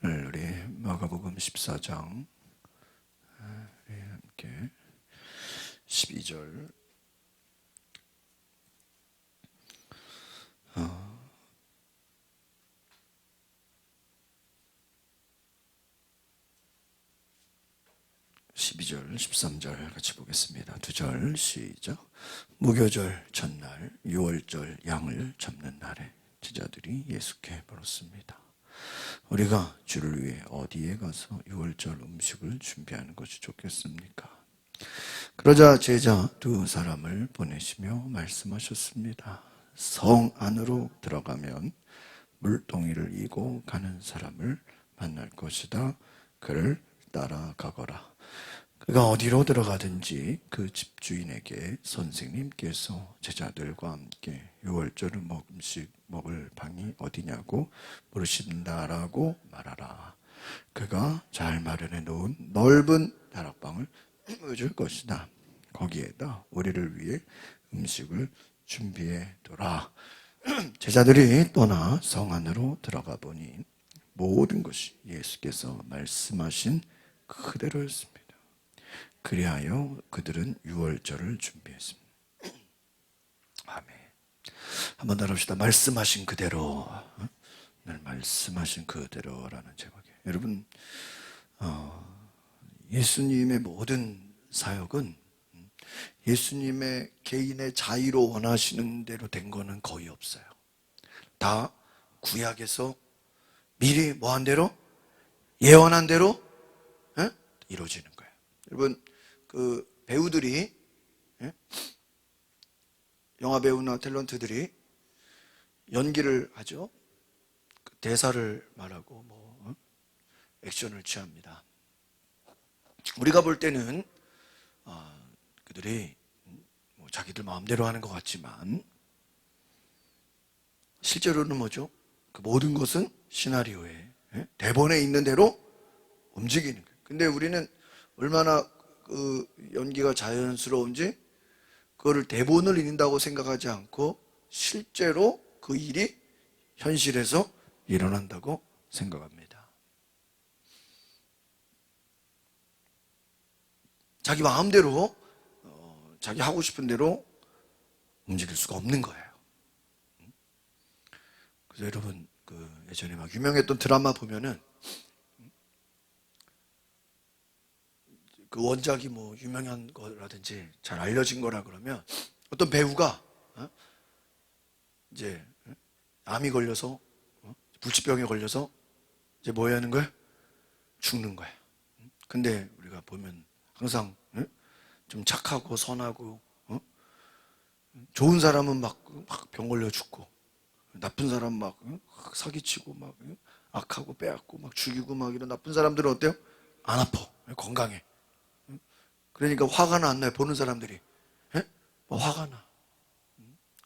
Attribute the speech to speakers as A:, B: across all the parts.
A: 우리 마가복음 14장 우리 함께 12절 12절 13절 같이 보겠습니다. 두 절 시작. 무교절 첫날 유월절 양을 잡는 날에 제자들이 예수께 물었습니다. 우리가 주를 위해 어디에 가서 유월절 음식을 준비하는 것이 좋겠습니까? 그러자 제자 두 사람을 보내시며 말씀하셨습니다. 성 안으로 들어가면 물동이를 이고 가는 사람을 만날 것이다. 그를 따라가거라. 그가 어디로 들어가든지 그 집주인에게 선생님께서 제자들과 함께 유월절 음식 먹을 방이 어디냐고 물으신다라고 말하라. 그가 잘 마련해 놓은 넓은 다락방을 보여줄 것이다. 거기에다 우리를 위해 음식을 준비해 둬라. 제자들이 떠나 성 안으로 들어가 보니 모든 것이 예수께서 말씀하신 그대로였습니다. 그리하여 그들은 유월절을 준비했습니다. 아멘. 한번 더 합시다. 말씀하신 그대로. 늘 말씀하신 그대로라는 제목이에요. 여러분, 예수님의 모든 사역은 예수님의 개인의 자의로 원하시는 대로 된 거는 거의 없어요. 다 구약에서 미리 뭐한 대로? 예언한 대로 이루어지는 거예요. 여러분, 그 배우들이, 영화 배우나 탤런트들이 연기를 하죠. 그 대사를 말하고 액션을 취합니다. 우리가 볼 때는 그들이 자기들 마음대로 하는 것 같지만 실제로는 뭐죠? 그 모든 것은 시나리오에, 대본에 있는 대로 움직이는 거예요. 근데 우리는 얼마나 그 연기가 자연스러운지 그거를 대본을 읽는다고 생각하지 않고 실제로 그 일이 현실에서 일어난다고 생각합니다. 자기 마음대로 자기 하고 싶은 대로 움직일 수가 없는 거예요. 그래서 여러분, 그 예전에 막 유명했던 드라마 보면은 그 원작이 뭐 유명한 거라든지 잘 알려진 거라 그러면 어떤 배우가 이제 암이 걸려서 불치병에 걸려서 이제 뭐 해야 하는 거야? 죽는 거야. 근데 우리가 보면 항상 좀 착하고 선하고 좋은 사람은 막 병 걸려 죽고 나쁜 사람 막 사기치고 막 악하고 빼앗고 막 죽이고 막 이런 나쁜 사람들은 어때요? 안 아파. 건강해. 그러니까 화가 안 나요. 보는 사람들이. 뭐 화가 나.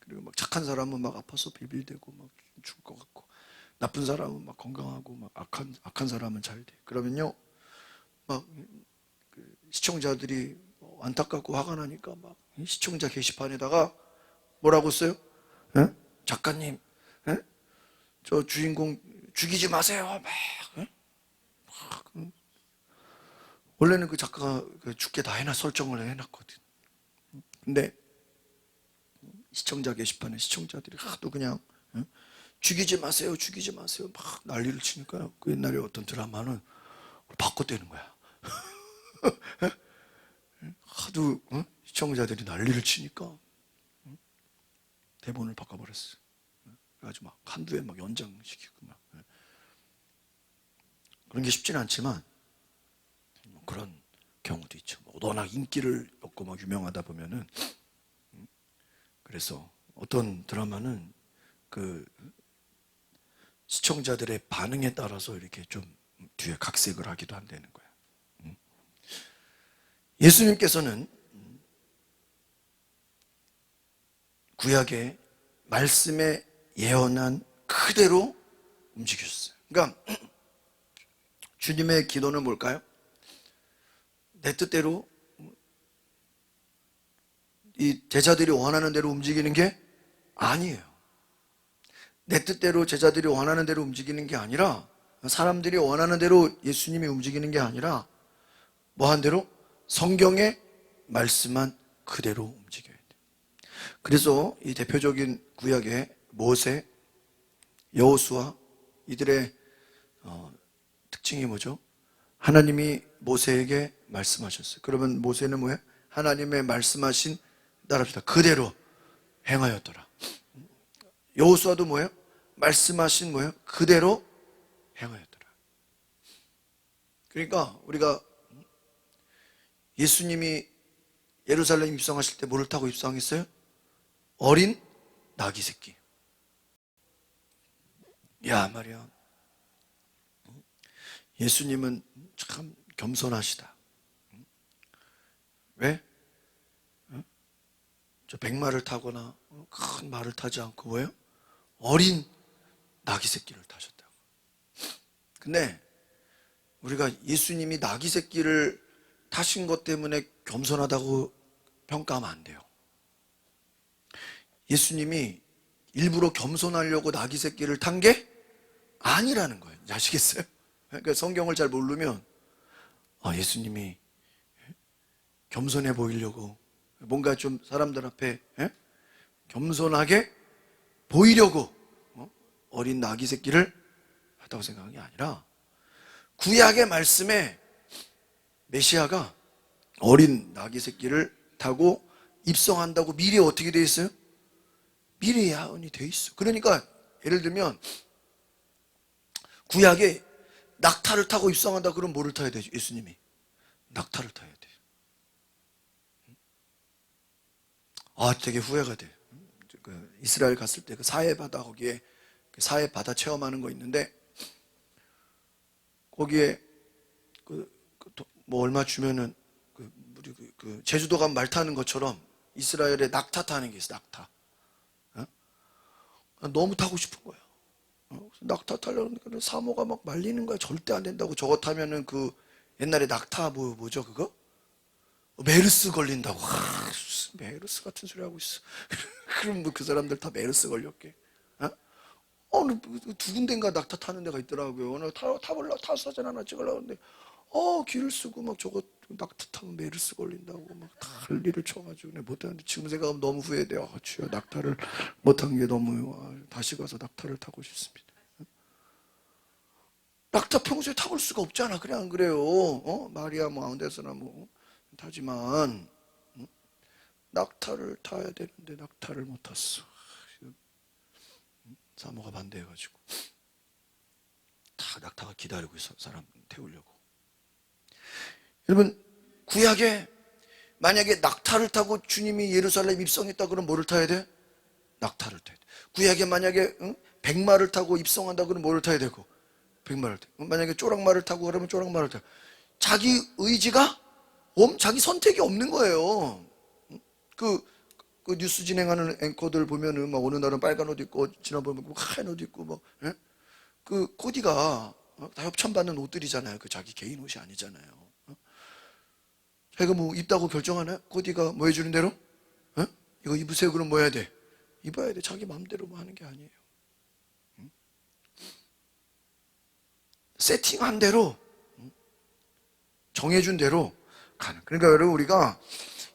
A: 그리고 막 착한 사람은 막 아파서 비빌대고 막 죽을 것 같고 나쁜 사람은 막 건강하고 막 악한 사람은 잘 돼. 그러면요 막 시청자들이 안타깝고 화가 나니까 막 시청자 게시판에다가 뭐라고 써요? 작가님, 저 주인공 죽이지 마세요. 원래는 그 작가가 죽게 다 설정을 해놨거든. 근데 시청자 게시판에 시청자들이 하도 그냥 죽이지 마세요, 죽이지 마세요 막 난리를 치니까요. 그 옛날에 어떤 드라마는 바꿔대는 거야. 하도 시청자들이 난리를 치니까 대본을 바꿔버렸어. 그래가지고 막 한두 해 막 연장시키고 막 그런 게 쉽지는 않지만 그런 경우도 있죠. 워낙 인기를 얻고 막 유명하다 보면은 그래서 어떤 드라마는 그 시청자들의 반응에 따라서 이렇게 좀 뒤에 각색을 하기도 한다는 거야. 예수님께서는 구약의 말씀에 예언한 그대로 움직이셨어요. 그러니까 주님의 기도는 뭘까요? 내 뜻대로 이 제자들이 원하는 대로 움직이는 게 아니에요. 내 뜻대로 제자들이 원하는 대로 움직이는 게 아니라 사람들이 원하는 대로 예수님이 움직이는 게 아니라 뭐 한 대로 성경의 말씀만 그대로 움직여야 돼. 그래서 이 대표적인 구약의 모세, 여호수아 이들의 특징이 뭐죠? 하나님이 모세에게 말씀하셨어요. 그러면 모세는 뭐예요? 하나님의 말씀하신 따라합시다. 그대로 행하였더라. 여호수아도 뭐예요? 말씀하신 뭐예요? 그대로 행하였더라. 그러니까 우리가 예수님이 예루살렘 입성하실 때 뭐를 타고 입성했어요? 어린 나귀 새끼. 야 말이야, 예수님은 참 겸손하시다. 왜? 저 백마를 타거나 큰 말을 타지 않고 뭐예요? 어린 나귀 새끼를 타셨다고. 근데 우리가 예수님이 나귀 새끼를 타신 것 때문에 겸손하다고 평가하면 안 돼요. 예수님이 일부러 겸손하려고 나귀 새끼를 탄 게 아니라는 거예요. 아시겠어요? 그러니까 성경을 잘 모르면 예수님이 겸손해 보이려고 뭔가 좀 사람들 앞에 겸손하게 보이려고 어린 나귀 새끼를 했다고 생각한 게 아니라 구약의 말씀에 메시아가 어린 나귀 새끼를 타고 입성한다고 미리 어떻게 돼 있어요? 미리 예언이 돼 있어. 그러니까 예를 들면 구약에 낙타를 타고 입성한다 그러면 뭐를 타야 되죠? 예수님이 낙타를 타야 돼. 되게 후회가 돼. 이스라엘 갔을 때 그 사해 바다, 거기에 사해 바다 체험하는 거 있는데 거기에 뭐 얼마 주면은 우리 제주도 가면 말 타는 것처럼 이스라엘에 낙타 타는 게 있어. 낙타. 너무 타고 싶은 거야. 낙타 타려고 하니까 사모가 막 말리는 거야. 절대 안 된다고. 저거 타면은 그 옛날에 낙타 뭐죠 그거? 메르스 걸린다고. 메르스 같은 소리 하고 있어. 그럼 뭐 그 사람들 다 메르스 걸렸게. 두 군데인가 낙타 타는 데가 있더라고요. 오늘 타사진 하나 찍으려고 하는데 길을 쓰고 막 저거 낙타 타면 메르스 걸린다고 막 난리를 쳐가지고 못하는데 지금 생각하면 너무 후회돼요. 주여, 낙타를 못한 게 너무 다시 가서 낙타를 타고 싶습니다. 낙타 평소에 타볼 수가 없잖아. 그래 안 그래요? 마리아 뭐 아무 데서나 뭐 타지만 낙타를 타야 되는데 낙타를 못 탔어. 사모가 반대해가지고 다 낙타가 기다리고 있어. 사람 태우려고. 여러분, 구약에 만약에 낙타를 타고 주님이 예루살렘 입성했다 그러면 뭐를 타야 돼? 낙타를 타야 돼. 구약에 만약에 백마를 타고 입성한다 그러면 뭐를 타야 되고? 백마를 타고. 만약에 쪼락말을 타고 그러면 쪼락말을 타고. 자기 의지가 자기 선택이 없는 거예요. 그 뉴스 진행하는 앵커들 보면은 막 어느 날은 빨간 옷 입고 지난번에 하얀 옷 입고 뭐 그 코디가 다 협찬받는 옷들이잖아요. 그 자기 개인 옷이 아니잖아요. 자기가 뭐 입다고 결정하나? 코디가 뭐 해주는 대로? 이거 입으세요. 그럼 뭐 해야 돼? 입어야 돼. 자기 마음대로 뭐 하는 게 아니에요. 세팅한 대로, 정해준 대로 가는. 그러니까 여러분, 우리가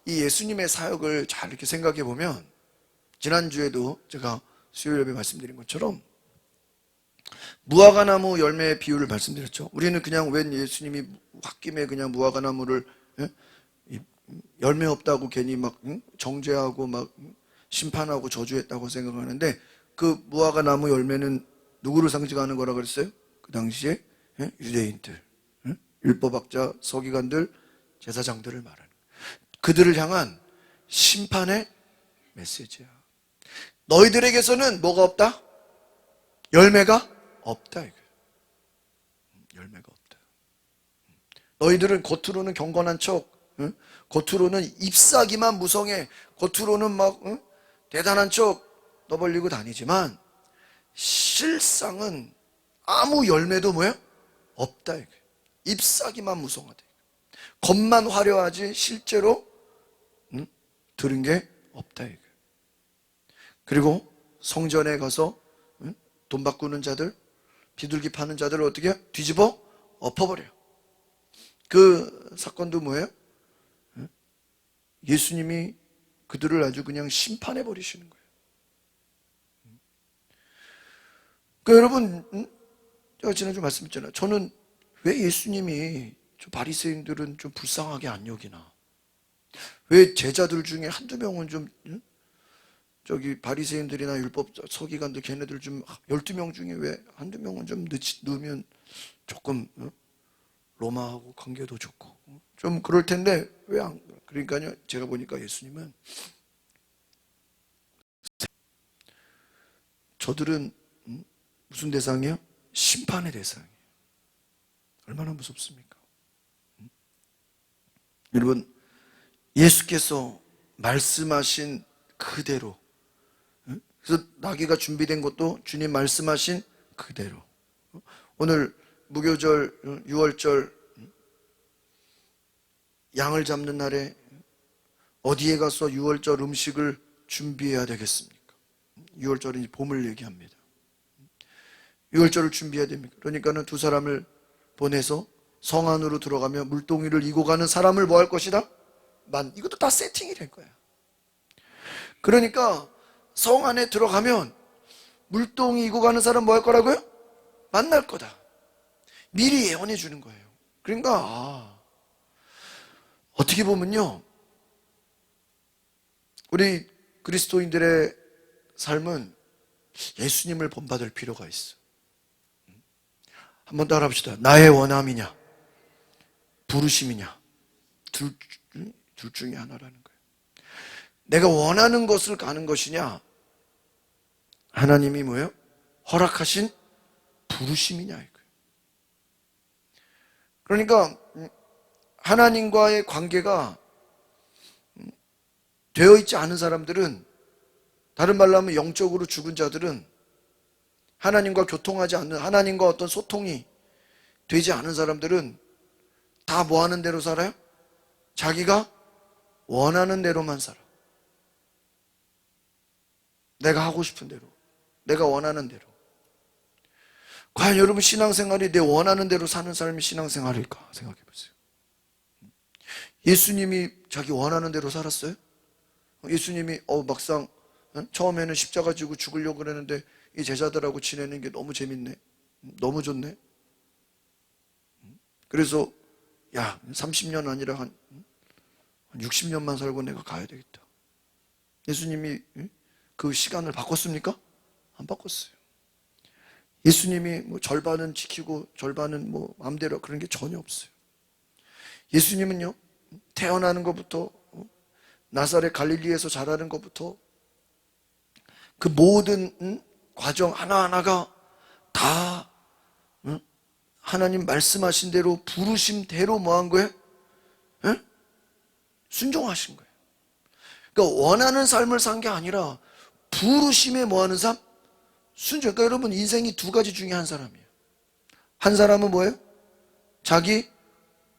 A: 이 예수님의 사역을 잘 이렇게 생각해 보면, 지난주에도 제가 수요일 예배 말씀드린 것처럼 무화과나무 열매의 비유를 말씀드렸죠. 우리는 그냥 웬 예수님이 홧김에 그냥 무화과나무를 열매 없다고 괜히 막 정죄하고 막 심판하고 저주했다고 생각하는데, 그 무화과나무 열매는 누구를 상징하는 거라 그랬어요? 그 당시에 유대인들, 율법학자, 서기관들, 제사장들을 말하는, 그들을 향한 심판의 메시지야. 너희들에게서는 뭐가 없다? 열매가 없다. 이거야. 열매가 없다. 너희들은 겉으로는 경건한 척, 겉으로는 잎사귀만 무성해, 겉으로는 막 대단한 척 떠벌리고 다니지만 실상은 아무 열매도 뭐야? 없다. 이거야. 잎사귀만 무성하다. 겉만 화려하지 실제로 들은 게 없다. 이거야. 그리고 성전에 가서 돈 바꾸는 자들, 비둘기 파는 자들을 어떻게 해요? 뒤집어 엎어버려요. 그 사건도 뭐예요? 예수님이 그들을 아주 그냥 심판해 버리시는 거예요. 그러니까 여러분, 제가 지난주 말씀드렸잖아요. 저는 왜 예수님이 저 바리새인들은 좀 불쌍하게 안 여기나? 왜 제자들 중에 한두 명은 좀 저기 바리새인들이나 율법 서기관들 걔네들 좀 12명 중에 왜 한두 명은 좀 넣으면 조금 로마하고 관계도 좋고 좀 그럴 텐데 왜 안 그러니까요. 제가 보니까 예수님은 저들은 무슨 대상이에요? 심판의 대상이에요. 얼마나 무섭습니까? 여러분, 예수께서 말씀하신 그대로, 그래서 나귀가 준비된 것도 주님 말씀하신 그대로. 오늘 무교절, 유월절 양을 잡는 날에 어디에 가서 유월절 음식을 준비해야 되겠습니까? 유월절은 봄을 얘기합니다. 유월절을 준비해야 됩니까? 그러니까는 두 사람을 보내서 성 안으로 들어가며 물동이를 이고 가는 사람을 뭐 할 것이다? 이것도 다 세팅이 될 거야. 그러니까 성 안에 들어가면 물동이 이고 가는 사람 뭐 할 거라고요? 만날 거다. 미리 예언해 주는 거예요. 그러니까 어떻게 보면요, 우리 그리스도인들의 삶은 예수님을 본받을 필요가 있어. 한번 따라 합시다. 나의 원함이냐 부르심이냐, 둘 중에 하나라는 거예요. 내가 원하는 것을 가는 것이냐, 하나님이 뭐예요? 허락하신 부르심이냐 이거예요. 그러니까 하나님과의 관계가 되어 있지 않은 사람들은, 다른 말로 하면 영적으로 죽은 자들은, 하나님과 교통하지 않는, 하나님과 어떤 소통이 되지 않은 사람들은 다 뭐 하는 대로 살아요? 자기가 원하는 대로만 살아. 내가 하고 싶은 대로, 내가 원하는 대로. 과연 여러분 신앙생활이 내 원하는 대로 사는 삶이 신앙생활일까 생각해 보세요. 예수님이 자기 원하는 대로 살았어요? 예수님이 막상 처음에는 십자가 지고 죽으려고 그랬는데 이 제자들하고 지내는 게 너무 재밌네, 너무 좋네. 그래서 야 30년 아니라 한 60년만 살고 내가 가야 되겠다. 예수님이 그 시간을 바꿨습니까? 안 바꿨어요. 예수님이 뭐 절반은 지키고 절반은 뭐 마음대로 그런 게 전혀 없어요. 예수님은요, 태어나는 것부터 나사렛 갈릴리에서 자라는 것부터 그 모든 과정 하나하나가 다 하나님 말씀하신 대로 부르심대로 뭐 한 거예요? 순종하신 거예요. 그러니까 원하는 삶을 산 게 아니라 부르심에 뭐 하는 삶? 순종. 그러니까 여러분 인생이 두 가지 중에 한 사람이에요. 한 사람은 뭐예요? 자기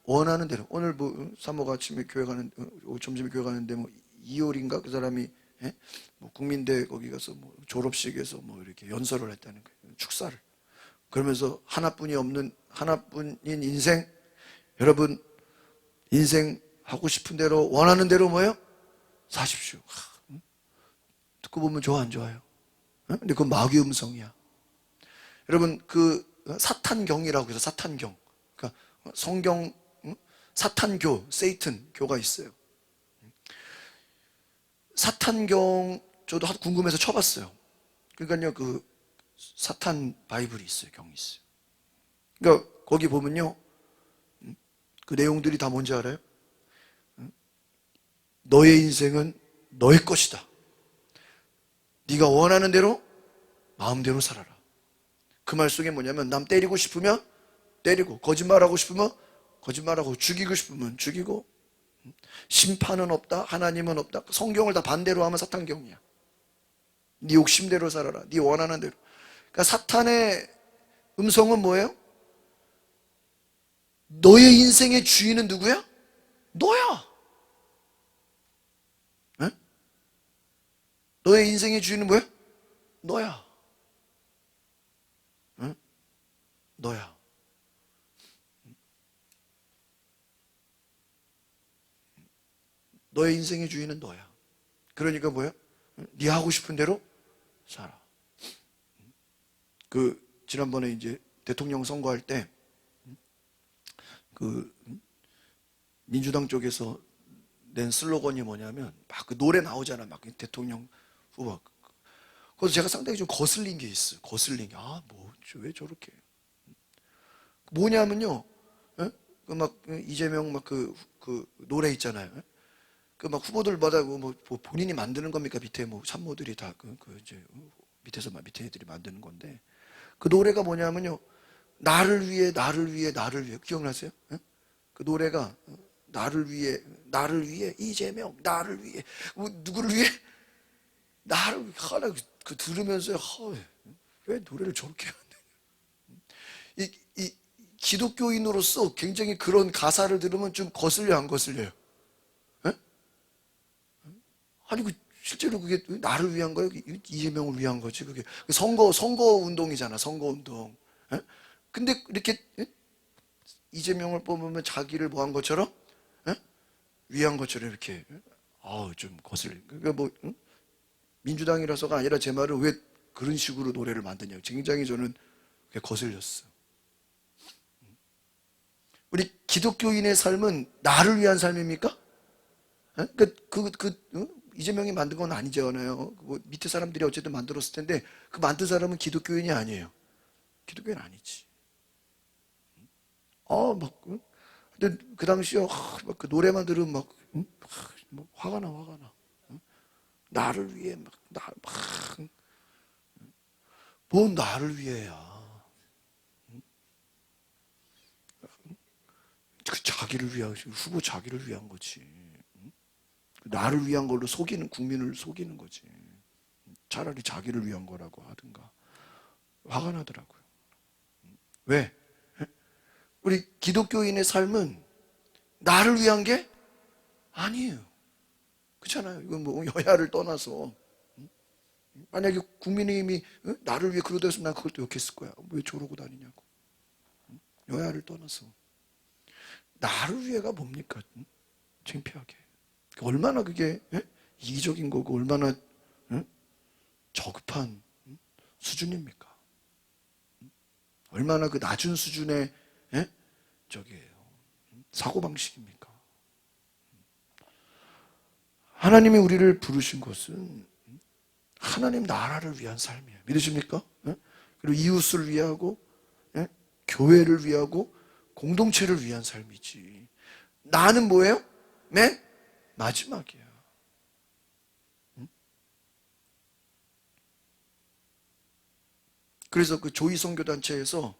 A: 원하는 대로. 오늘 뭐 사모가 아침에 교회 가는, 점심에 교회 가는데 뭐 이효리인가 그 사람이 뭐 국민대 거기 가서 뭐 졸업식에서 뭐 이렇게 연설을 했다는 거예요. 축사를. 그러면서 하나뿐인 인생, 여러분 인생 하고 싶은 대로 원하는 대로 뭐예요? 사십시오. 듣고 보면 좋아 안 좋아요? 근데 그건 마귀 음성이야. 여러분 그 사탄경이라고 해서 사탄경, 그러니까 성경 사탄교, 세이튼 교가 있어요. 사탄경 저도 궁금해서 쳐봤어요. 그러니까요 그 사탄 바이블이 있어요. 경이 있어요. 그러니까 거기 보면요 그 내용들이 다 뭔지 알아요? 너의 인생은 너의 것이다. 네가 원하는 대로 마음대로 살아라. 그 말 속에 뭐냐면 남 때리고 싶으면 때리고, 거짓말하고 싶으면 거짓말하고, 죽이고 싶으면 죽이고, 심판은 없다, 하나님은 없다. 성경을 다 반대로 하면 사탄경이야. 네 욕심대로 살아라, 네 원하는 대로. 그러니까 사탄의 음성은 뭐예요? 너의 인생의 주인은 누구야? 너야. 에? 너의 인생의 주인은 뭐야? 너야. 에? 너야. 너의 인생의 주인은 너야. 그러니까 뭐야? 네 하고 싶은 대로 살아. 지난번에 이제 대통령 선거할 때 민주당 쪽에서 낸 슬로건이 뭐냐면 막 노래 나오잖아. 막 대통령 후보. 그래서 제가 상당히 좀 거슬린 게 있어요. 거슬린 게. 왜 저렇게. 뭐냐면요. 이재명 노래 있잖아요. 막 후보들마다 본인이 만드는 겁니까? 밑에 참모들이 다 이제 밑에 애들이 만드는 건데. 그 노래가 뭐냐면요. 나를 위해, 나를 위해, 나를 위해. 기억나세요? 그 노래가 나를 위해, 이재명, 나를 위해. 누구를 위해? 나를 위해. 들으면서, 왜 노래를 저렇게 하냐. 이 기독교인으로서 굉장히 그런 가사를 들으면 좀 거슬려, 안 거슬려요? 아니, 실제로 그게 나를 위한 거예요? 이재명을 위한 거지. 그게 선거 운동이잖아, 선거 운동. 근데 이렇게 이재명을 뽑으면 자기를 뭐 한 것처럼 위한 것처럼 이렇게 좀 거슬려. 그러니까 민주당이라서가 아니라 제 말은 왜 그런 식으로 노래를 만드냐고 굉장히 저는 거슬렸어. 우리 기독교인의 삶은 나를 위한 삶입니까? 이재명이 만든 건 아니잖아요. 밑에 사람들이 어쨌든 만들었을 텐데 그 만든 사람은 기독교인이 아니에요. 기독교인 아니지. 근데 그 당시에 그 노래만 들으면 화가 나. 나를 위해 뭔 나를 위해야. 자기를 위한 후보 자기를 위한 거지. 나를 위한 걸로 국민을 속이는 거지. 차라리 자기를 위한 거라고 하든가. 화가 나더라고요. 왜? 우리 기독교인의 삶은 나를 위한 게 아니에요. 그렇잖아요. 이건 여야를 떠나서 만약에 국민의힘이 나를 위해 그러다 했으면 난 그걸 또 욕했을 거야. 왜 저러고 다니냐고. 여야를 떠나서 나를 위해가 뭡니까? 창피하게. 얼마나 그게 이기적인 거고 얼마나 저급한 수준입니까? 얼마나 그 낮은 수준의 사고방식입니까? 하나님이 우리를 부르신 것은 하나님 나라를 위한 삶이에요. 믿으십니까? 그리고 이웃을 위하고 교회를 위하고 공동체를 위한 삶이지. 나는 뭐예요? 맨 마지막이야. 그래서 그 조이 선교단체에서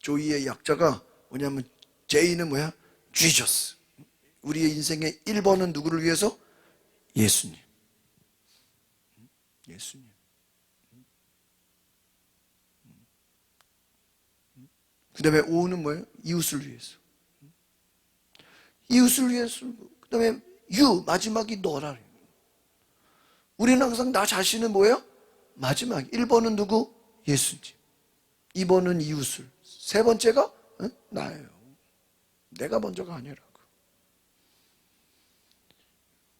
A: 조이의 약자가 뭐냐면 J는 뭐야? Jesus. 우리의 인생의 1번은 누구를 위해서? 예수님. 그 다음에 O는 뭐예요? 이웃을 위해서. 이웃을 위해서. 그 다음에 U, 마지막이 너라. 우리는 항상 나 자신은 뭐예요? 마지막. 1번은 누구? 예수님. 2번은 이웃을. 세 번째가 나예요. 내가 먼저가 아니라고.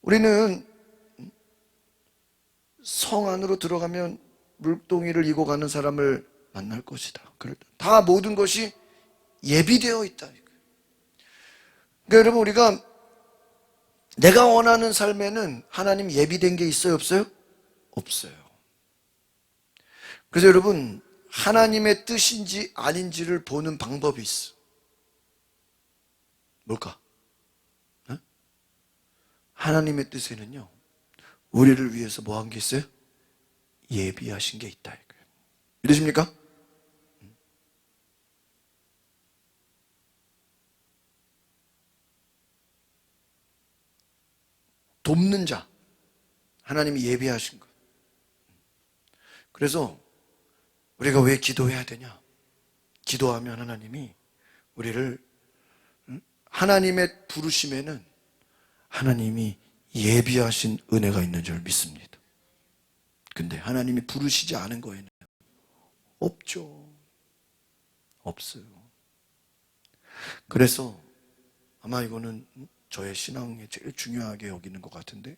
A: 우리는 성 안으로 들어가면 물동이를 이고 가는 사람을 만날 것이다. 다 모든 것이 예비되어 있다. 그러니까 여러분 우리가 내가 원하는 삶에는 하나님 예비된 게 있어요? 없어요? 없어요. 그래서 여러분 하나님의 뜻인지 아닌지를 보는 방법이 있어. 뭘까? 하나님의 뜻에는요 우리를 위해서 뭐 한 게 있어요? 예비하신 게 있다. 믿으십니까? 돕는 자 하나님이 예비하신 것. 그래서 우리가 왜 기도해야 되냐? 기도하면 하나님이 우리를 하나님의 부르심에는 하나님이 예비하신 은혜가 있는 줄 믿습니다. 근데 하나님이 부르시지 않은 거에는 없죠. 없어요. 그래서 아마 이거는 저의 신앙에 제일 중요하게 여기는 것 같은데,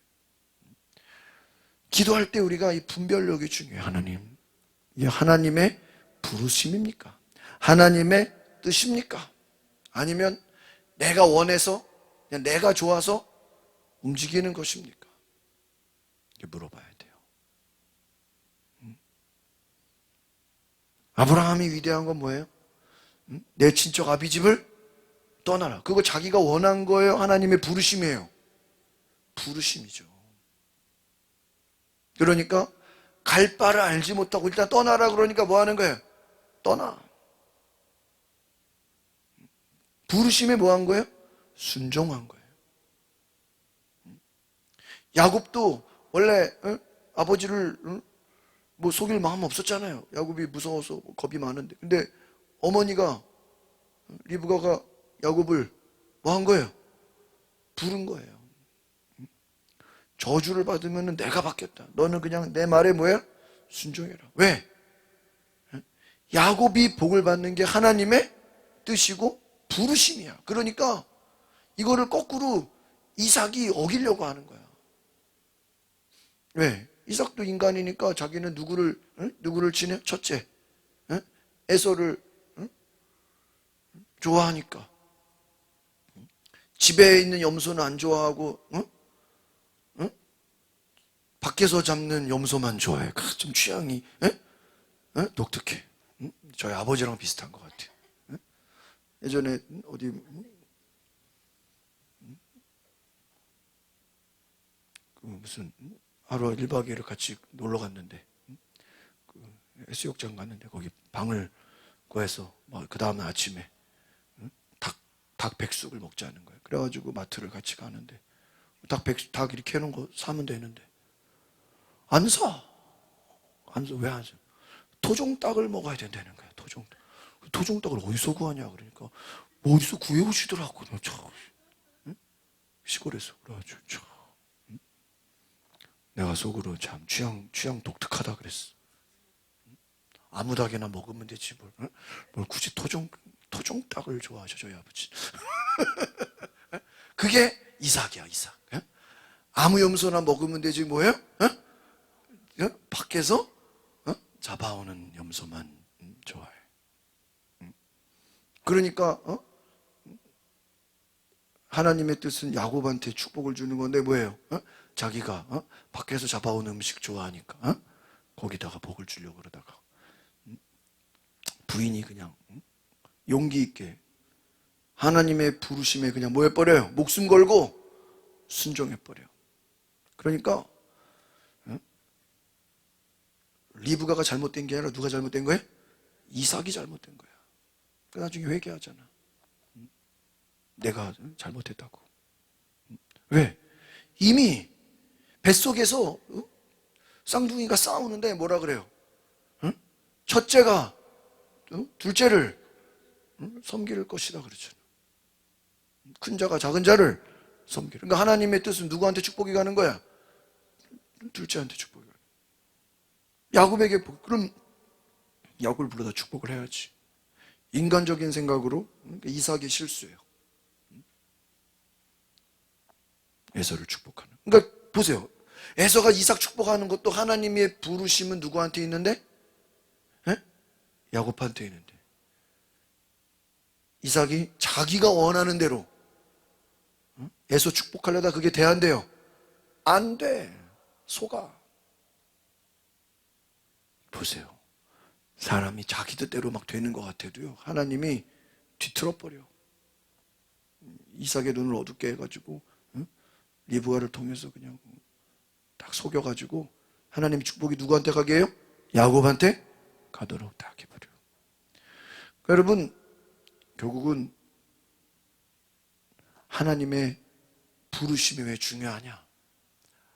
A: 기도할 때 우리가 이 분별력이 중요해요. 하나님, 이게 하나님의 부르심입니까? 하나님의 뜻입니까? 아니면 내가 원해서, 그냥 내가 좋아서 움직이는 것입니까? 이렇게 물어봐야 돼요. 아브라함이 위대한 건 뭐예요? 내 친척 아비집을 떠나라. 그거 자기가 원한 거예요? 하나님의 부르심이에요? 부르심이죠. 그러니까 갈 바를 알지 못하고 일단 떠나라 그러니까 뭐 하는 거예요? 떠나. 부르심에 뭐 한 거예요? 순종한 거예요. 야곱도 원래 아버지를 뭐 속일 마음 없었잖아요. 야곱이 무서워서 겁이 많은데. 근데 어머니가 리브가가 야곱을 뭐 한 거예요? 부른 거예요. 저주를 받으면 내가 받겠다. 너는 그냥 내 말에 뭐야? 순종해라. 왜? 야곱이 복을 받는 게 하나님의 뜻이고 부르심이야. 그러니까 이거를 거꾸로 이삭이 어기려고 하는 거야. 왜? 이삭도 인간이니까 자기는 누구를 치냐? 첫째. 에서를 좋아하니까. 집에 있는 염소는 안 좋아하고, 밖에서 잡는 염소만 좋아해. 좀 취향이 독특해. 저희 아버지랑 비슷한 것 같아요. 예전에 어디 무슨 하루 1박 2일을 같이 놀러 갔는데 해수욕장 갔는데 거기 방을 구해서 그 다음 아침에 닭 백숙을 먹자는 거예요. 그래가지고 마트를 같이 가는데 닭 이렇게 해놓은 거 사면 되는데 안 사. 왜 안 사? 토종닭을 먹어야 된다는 거야. 토종닭을 어디서 구하냐 그러니까 뭐 어디서 구해오시더라고. 시골에서. 그래가지고 내가 속으로 참 취향 독특하다 그랬어. 아무 닭이나 먹으면 되지 뭘 굳이 토종닭을 좋아하셔 저희 아버지. 그게 이삭이야. 이삭. 아무 염소나 먹으면 되지 뭐예요? 밖에서 잡아오는 염소만 좋아해. 그러니까 하나님의 뜻은 야곱한테 축복을 주는 건데 뭐예요? 자기가 밖에서 잡아온 음식 좋아하니까 거기다가 복을 주려고 그러다가 부인이 그냥 용기 있게 하나님의 부르심에 그냥 뭐 해버려요? 목숨 걸고 순종해버려요. 그러니까 리브가가 잘못된 게 아니라 누가 잘못된 거예요? 이삭이 잘못된 거야. 나중에 회개하잖아. 내가 잘못했다고. 왜? 이미 뱃속에서 쌍둥이가 싸우는데 뭐라 그래요? 첫째가 둘째를 섬길 것이다 그러잖아. 큰 자가 작은 자를 섬기라. 그러니까 하나님의 뜻은 누구한테 축복이 가는 거야? 둘째한테 축복이 가는 거야. 야곱에게 그럼 야곱을 불러다 축복을 해야지. 인간적인 생각으로 이삭의 실수예요. 에서를 축복하는. 그러니까 보세요. 에서가 이삭 축복하는 것도 하나님의 부르심은 누구한테 있는데? 야곱한테 있는데. 이삭이 자기가 원하는 대로 에서 축복하려다 그게 돼안돼요? 안 돼. 속아. 보세요. 사람이 자기 뜻대로 막 되는 것 같아도요, 하나님이 뒤틀어버려. 이삭의 눈을 어둡게 해가지고 리브가를 통해서 그냥 딱 속여가지고 하나님의 축복이 누구한테 가게 해요? 야곱한테 가도록 딱 해버려. 그러니까 여러분, 결국은 하나님의 부르심이 왜 중요하냐?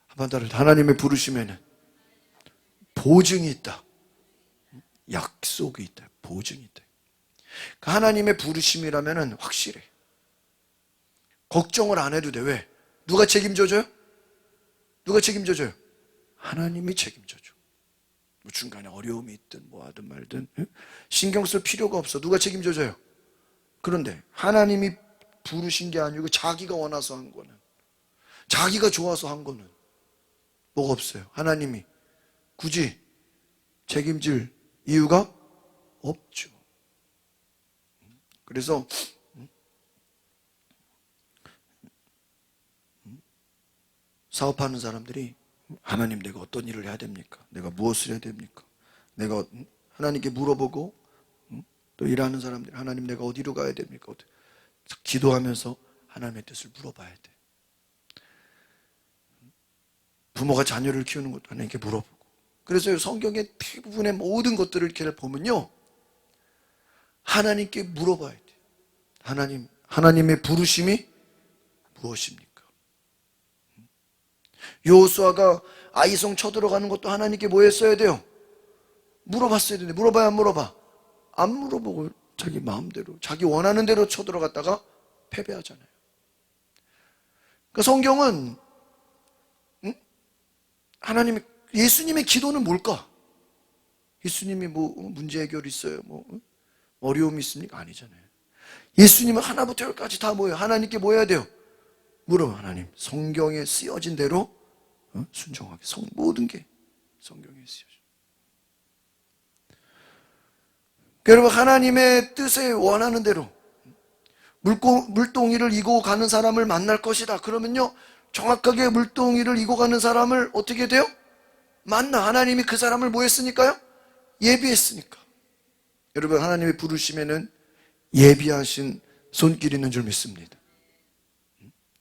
A: 한번 따라 하나님의 부르심에는 보증이 있다. 약속이 있다. 보증이 있다. 그러니까 하나님의 부르심이라면 확실해. 걱정을 안 해도 돼. 왜? 누가 책임져줘요? 누가 책임져줘요? 하나님이 책임져줘. 뭐 중간에 어려움이 있든 뭐 하든 말든 신경 쓸 필요가 없어. 누가 책임져 줘요? 그런데 하나님이 부르신 게 아니고 자기가 원해서 한 거는, 자기가 좋아서 한 거는 뭐가 없어요. 하나님이 굳이 책임질 이유가 없죠. 그래서 사업하는 사람들이 하나님 내가 어떤 일을 해야 됩니까? 내가 무엇을 해야 됩니까? 내가 하나님께 물어보고 또 일하는 사람들이 하나님 내가 어디로 가야 됩니까? 기도하면서 하나님의 뜻을 물어봐야 돼. 부모가 자녀를 키우는 것도 하나님께 물어보고. 그래서 성경의 대부분의 모든 것들을 이렇게 보면요, 하나님께 물어봐야 돼. 하나님의 부르심이 무엇입니까? 여호수아가 아이성 쳐들어가는 것도 하나님께 뭐 했어야 돼요? 물어봤어야 되는데 물어봐야 안 물어봐? 안 물어보고 자기 마음대로 자기 원하는 대로 쳐들어갔다가 패배하잖아요. 그러니까 성경은 하나님의, 예수님의 기도는 뭘까? 예수님이 뭐 문제 해결 있어요? 뭐 어려움이 있습니까? 아니잖아요. 예수님은 하나부터 열까지 다 뭐예요? 하나님께 뭐 해야 돼요? 물어봐. 하나님, 성경에 쓰여진 대로 순종하게. 모든 게 성경에 쓰여져. 여러분, 하나님의 뜻에 원하는 대로 물동이를 이고 가는 사람을 만날 것이다. 그러면요, 정확하게 물동이를 이고 가는 사람을 어떻게 돼요? 만나. 하나님이 그 사람을 뭐 했으니까요? 예비했으니까. 여러분, 하나님의 부르심에는 예비하신 손길이 있는 줄 믿습니다.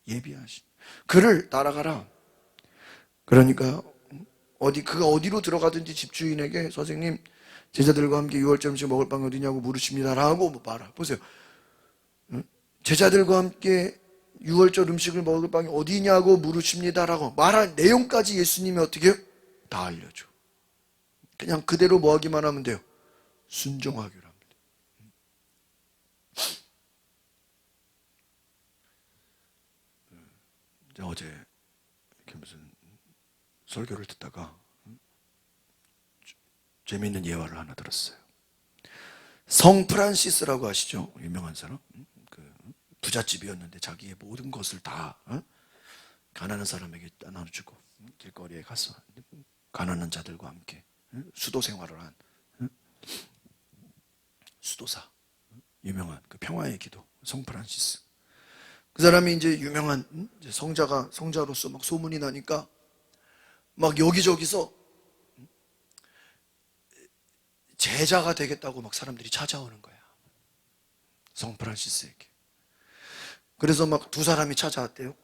A: 예비하신. 그를 따라가라. 그러니까 그가 어디로 들어가든지 집주인에게 선생님, 제자들과 함께 유월절 음식 먹을 방이 어디냐고 물으십니다 라고 말아. 보세요. 제자들과 함께 유월절 음식을 먹을 방이 어디냐고 물으십니다 라고 말할 내용까지 예수님이 어떻게 해요? 다 알려줘. 그냥 그대로 뭐 하기만 하면 돼요? 순종하기로 합니다. 어제 이렇게 무슨 설교를 듣다가 재미있는 예화를 하나 들었어요. 성 프란시스라고 아시죠? 유명한 사람. 부잣집이었는데 자기의 모든 것을 다 가난한 사람에게 나눠주고 길거리에 가서 가난한 자들과 함께 수도 생활을 한 수도사, 유명한 평화의 기도 성 프란시스. 그 사람이 이제 유명한 성자로서 막 소문이 나니까 막 여기저기서 제자가 되겠다고 막 사람들이 찾아오는 거야. 성 프란시스에게. 그래서 막 두 사람이 찾아왔대요.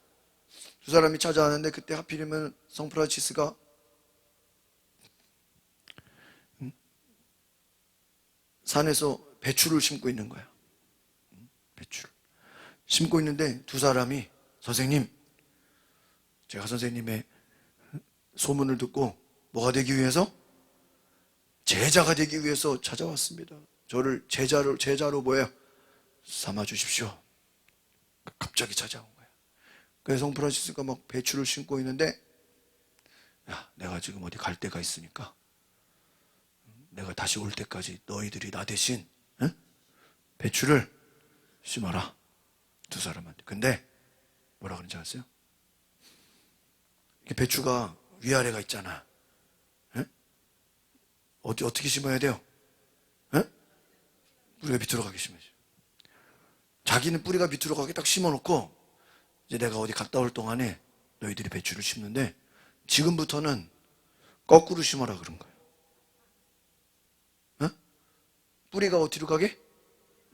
A: 두 사람이 찾아왔는데 그때 하필이면 성 프란시스가 산에서 배추를 심고 있는 거야. 배추를 심고 있는데 두 사람이 선생님, 제가 선생님의 소문을 듣고 뭐가 되기 위해서? 제자가 되기 위해서 찾아왔습니다. 저를 제자로 뭐예요? 삼아 주십시오. 갑자기 찾아온 거예요. 그래서 성 프란시스가 막 배추를 심고 있는데, 야, 내가 지금 어디 갈 데가 있으니까 내가 다시 올 때까지 너희들이 나 대신 배추를 심어라. 두 사람한테. 근데 뭐라 그런지 아세요? 이게 배추가 위아래가 있잖아. 어떻게 심어야 돼요? 뿌리가 밑으로 가게 심어야죠. 자기는 뿌리가 밑으로 가게 딱 심어놓고 이제 내가 어디 갔다 올 동안에 너희들이 배추를 심는데 지금부터는 거꾸로 심어라 그런 거예요. 뿌리가 어디로 가게?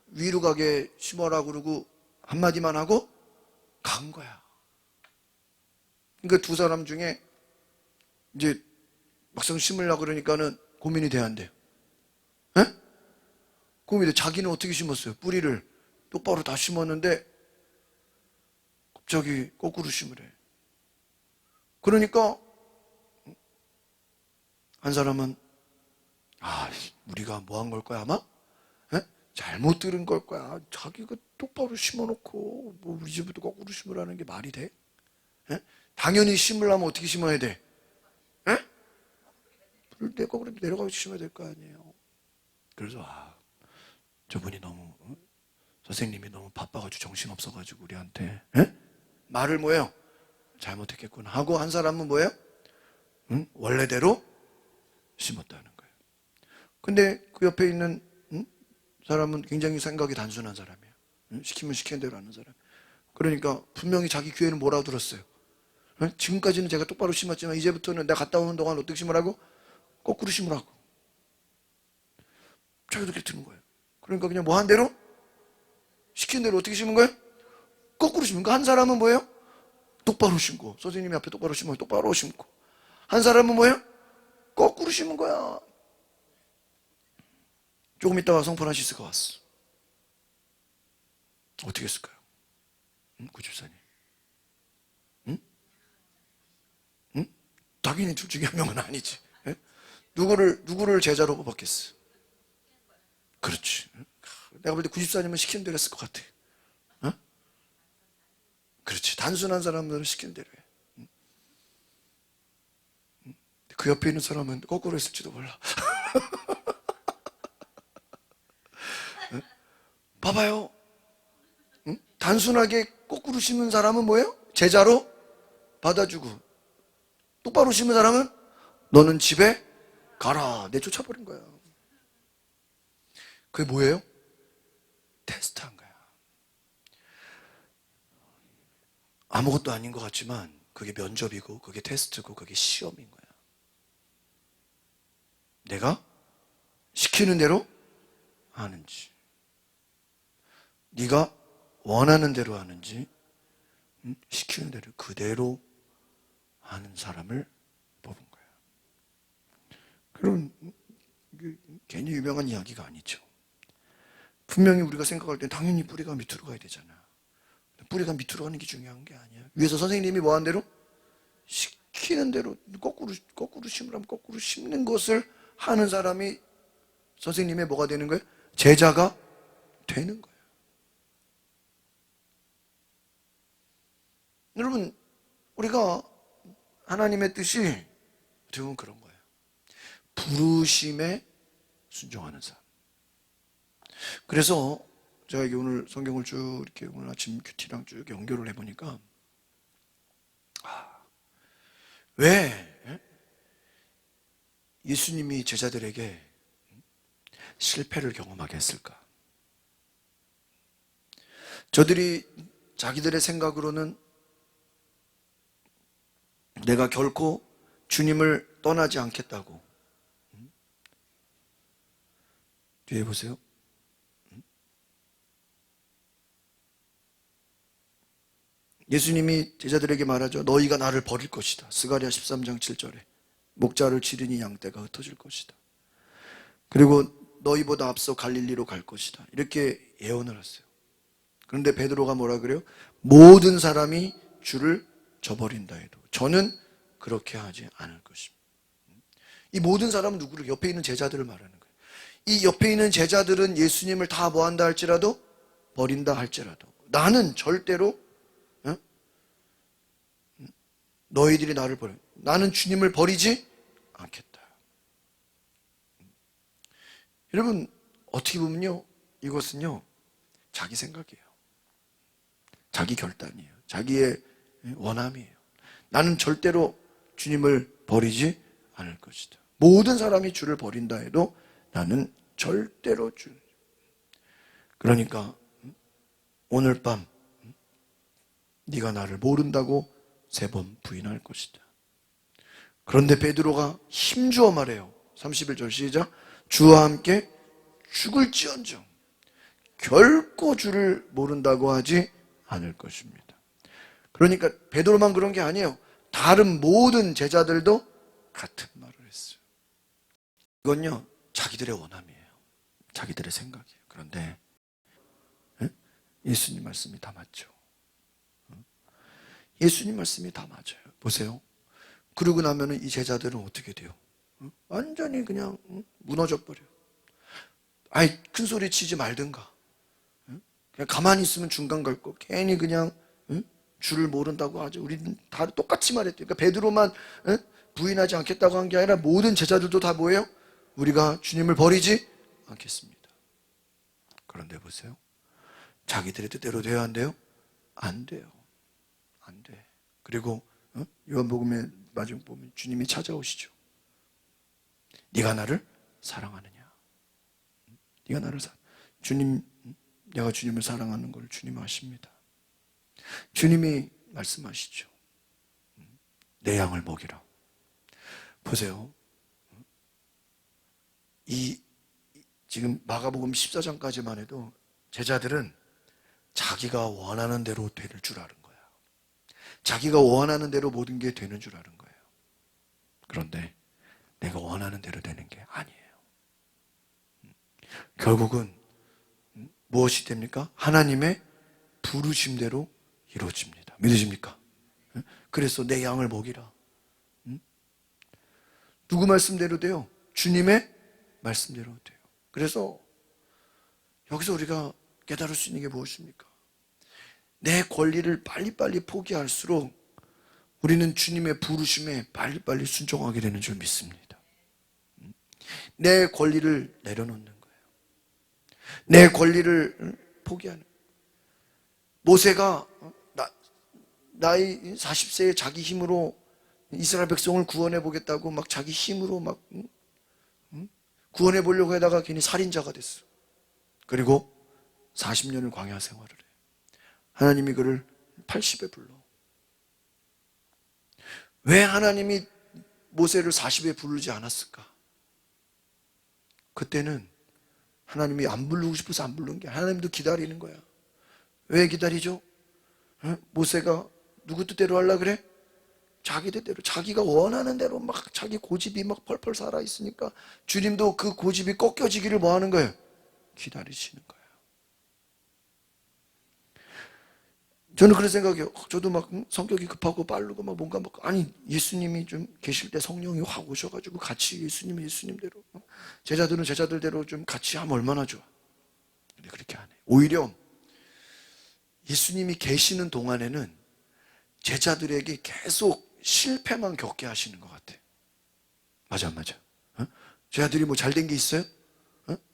A: 위로 가게 심어라 그러고 한마디만 하고 간 거야. 그러니까 두 사람 중에 이제 막상 심으려고 그러니까는 고민이 돼야 안 돼요. 고민이 돼. 자기는 어떻게 심었어요? 뿌리를 똑바로 다 심었는데 갑자기 거꾸로 심으래. 그러니까 한 사람은 우리가 뭐 한 걸 거야 아마? 잘못 들은 걸 거야. 자기가 똑바로 심어놓고 뭐 우리 집부터 거꾸로 심으라는 게 말이 돼? 당연히 심으려면 어떻게 심어야 돼? 거꾸로 내려가 주시면 될 거 아니에요. 그래서 저분이 너무 선생님이 너무 바빠가지고 정신 없어가지고 우리한테 말을 뭐예요? 잘못했겠구나 하고 한 사람은 뭐예요? 원래대로 심었다는 거예요. 근데 그 옆에 있는 사람은 굉장히 생각이 단순한 사람이에요. 시키면 시키는 대로 하는 사람. 그러니까 분명히 자기 귀에는 뭐라고 들었어요? 지금까지는 제가 똑바로 심었지만 이제부터는 내가 갔다 오는 동안 어떻게 심으라고? 거꾸로 심으라고. 자기도 그렇게 듣는 거예요. 그러니까 그냥 뭐 한 대로? 시킨 대로 어떻게 심은 거예요? 거꾸로 심은 거. 한 사람은 뭐예요? 똑바로 심고, 선생님이 앞에 똑바로 심으면 똑바로 심고, 한 사람은 뭐예요? 거꾸로 심은 거야. 조금 있다가 성포란시스가 왔어. 어떻게 했을까요? 구집사님. 당연히 둘 중에 한 명은 아니지. 누구를 제자로 뽑았겠어? 그렇지. 내가 볼 때 구집사님은 시킨 대로 했을 것 같아. 그렇지. 단순한 사람들은 시킨 대로 해. 그 옆에 있는 사람은 거꾸로 했을지도 몰라. 봐봐요. 단순하게 거꾸로 심는 사람은 뭐예요? 제자로 받아주고, 똑바로 심은 사람은 너는 집에 가라 내쫓아버린 거야. 그게 뭐예요? 테스트한 거야. 아무것도 아닌 것 같지만 그게 면접이고 그게 테스트고 그게 시험인 거야. 내가 시키는 대로 하는지, 네가 원하는 대로 하는지, 시키는 대로 그대로 하는 사람을 뽑은 거야. 그럼 괜히 유명한 이야기가 아니죠. 분명히 우리가 생각할 땐 당연히 뿌리가 밑으로 가야 되잖아. 뿌리가 밑으로 가는 게 중요한 게 아니야. 위에서 선생님이 뭐 한 대로? 시키는 대로 거꾸로 심으라면 거꾸로 심는 것을 하는 사람이 선생님의 뭐가 되는 거예요? 제자가 되는 거예요. 여러분, 우리가 하나님의 뜻이 어떻게 보면 그런 거예요. 부르심에 순종하는 삶. 그래서 제가 이게 오늘 성경을 쭉 이렇게 오늘 아침 큐티랑 쭉 연결을 해보니까 왜 예수님이 제자들에게 실패를 경험하게 했을까? 저들이 자기들의 생각으로는 내가 결코 주님을 떠나지 않겠다고. 뒤에 보세요. 예수님이 제자들에게 말하죠. 너희가 나를 버릴 것이다. 스가랴 13장 7절에 목자를 치르니 양떼가 흩어질 것이다. 그리고 너희보다 앞서 갈릴리로 갈 것이다. 이렇게 예언을 했어요. 그런데 베드로가 뭐라 그래요? 모든 사람이 주를 저버린다 해도 저는 그렇게 하지 않을 것입니다. 이 모든 사람은 누구를? 옆에 있는 제자들을 말하는 거예요. 이 옆에 있는 제자들은 예수님을 다 뭐한다 할지라도, 버린다 할지라도 나는 절대로 너희들이 나를 버려. 나는 주님을 버리지 않겠다. 여러분, 어떻게 보면요, 이것은요 자기 생각이에요. 자기 결단이에요. 자기의 원함이에요. 나는 절대로 주님을 버리지 않을 것이다. 모든 사람이 주를 버린다 해도 나는 절대로 그러니까 오늘 밤 네가 나를 모른다고 3번 부인할 것이다. 그런데 베드로가 힘주어 말해요. 31절 시작. 주와 함께 죽을지언정 결코 주를 모른다고 하지 않을 것입니다. 그러니까 베드로만 그런 게 아니에요. 다른 모든 제자들도 같은 말을 했어요. 이건요 자기들의 원함이에요. 자기들의 생각이에요. 그런데 예수님 말씀이 다 맞죠. 예수님 말씀이 다 맞아요. 보세요. 그러고 나면 이 제자들은 어떻게 돼요? 완전히 그냥 무너져 버려요. 아이, 큰 소리 치지 말든가. 그냥 가만히 있으면 중간 갈 거. 괜히 그냥 주를 모른다고 하죠. 우리는 다 똑같이 말했대요. 그러니까 베드로만 부인하지 않겠다고 한 게 아니라 모든 제자들도 다 뭐예요? 우리가 주님을 버리지 않겠습니다. 그런데 보세요. 자기들의 뜻대로 돼야 한대요? 안 돼요. 안 돼. 그리고 요한복음의 마지막 보면 주님이 찾아오시죠. 네가 나를 사랑하느냐? 네가 나를 주님, 내가 주님을 사랑하는 걸 주님 아십니다. 주님이 말씀하시죠. 내 양을 먹이라. 보세요. 지금 마가복음 14장까지만 해도 제자들은 자기가 원하는 대로 될 줄 아는 거야. 자기가 원하는 대로 모든 게 되는 줄 아는 거예요. 그런데 내가 원하는 대로 되는 게 아니에요. 결국은 무엇이 됩니까? 하나님의 부르심대로 이루어집니다. 믿으십니까? 그래서 내 양을 먹이라. 누구 말씀대로 돼요? 주님의 말씀대로 돼요. 그래서 여기서 우리가 깨달을 수 있는 게 무엇입니까? 내 권리를 빨리빨리 포기할수록 우리는 주님의 부르심에 빨리빨리 순종하게 되는 줄 믿습니다. 내 권리를 내려놓는 거예요. 내 권리를 포기하는 거예요. 모세가 나이 40세에 자기 힘으로 이스라엘 백성을 구원해 보겠다고 막 자기 힘으로 막 구원해 보려고 하다가 괜히 살인자가 됐어. 그리고 40년을 광야 생활을 해. 하나님이 그를 80에 불러. 왜 하나님이 모세를 40에 부르지 않았을까? 그때는 하나님이 안 부르고 싶어서 안 부른 게 하나님도 기다리는 거야. 왜 기다리죠? 모세가 누구 뜻대로 하려고 그래? 자기 뜻대로, 자기가 원하는 대로 막 자기 고집이 막 펄펄 살아있으니까 주님도 그 고집이 꺾여지기를 뭐 하는 거예요? 기다리시는 거예요. 저는 그런 생각이에요. 저도 막 성격이 급하고 빠르고 막 뭔가 막 아니 예수님이 좀 계실 때 성령이 확 오셔가지고 같이 예수님은 예수님대로 제자들은 제자들대로 좀 같이 하면 얼마나 좋아. 근데 그렇게 안 해. 오히려 예수님이 계시는 동안에는 제자들에게 계속 실패만 겪게 하시는 것 같아. 맞아 안 맞아? 제자들이 뭐 잘된 게 있어요?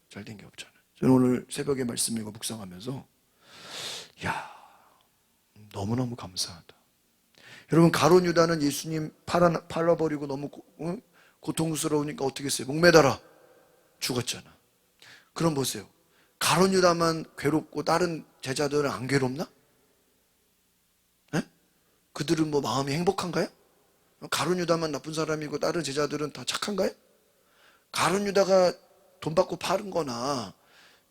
A: 잘된 게 없잖아. 저는 오늘 새벽에 말씀 읽고 묵상하면서 야 너무너무 감사하다. 여러분 가룟 유다는 예수님 팔아버리고 너무 고통스러우니까 어떻게 했어요? 목매달아 죽었잖아. 그럼 보세요. 가룟 유다만 괴롭고 다른 제자들은 안 괴롭나? 그들은 뭐 마음이 행복한가요? 가룟 유다만 나쁜 사람이고 다른 제자들은 다 착한가요? 가룟 유다가 돈 받고 파는 거나